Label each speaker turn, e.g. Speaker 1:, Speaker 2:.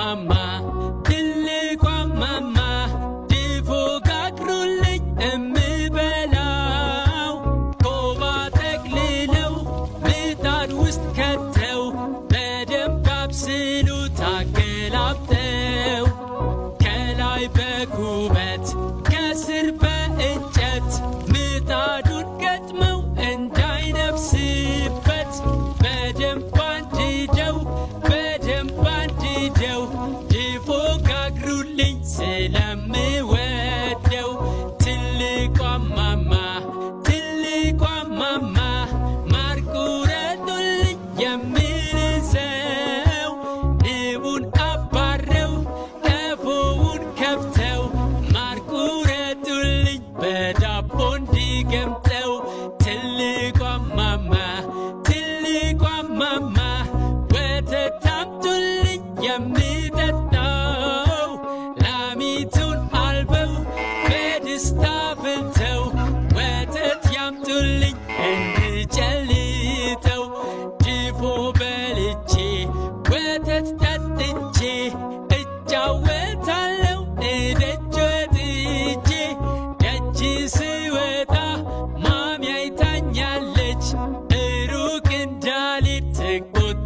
Speaker 1: ማማ ትልቋ ማማ ድፎ ጋግሩልኝ እምበላው ኮባ ጠቅልለው ምጣድ ውስጥ ከተው በደንብ አብስሉት አገላብጠው ከላይ በኩበት ከስር በእንጨት ምጣዱን ገጥመው እንዳይነፍስበት በደንብ አንድደው ድፎ ጋግሩልኝ ስለምወደው ትልቋ ማማ ማር ቁረጡልኝ የምልሰው ንቡን አባረው ቀፎውን ከፍተው ማር ቁረጡልኝ በዳቦ እንዲገምጠው ትልቋ ማማ ወተት አምጡልኝ የምጠጣው ላሚቱን አልበው በደስታ ፍልተው ወተት ያምጡልኝ እንድጨልጠው ድፎ በልቼ ወተት ጠጥቼ እጫወታለሁ እደጅ ወጥቼ ደጅ ስወጣ ማሚ አይታኛለች ሩቅ እንዳልሄድ ትቆጣለች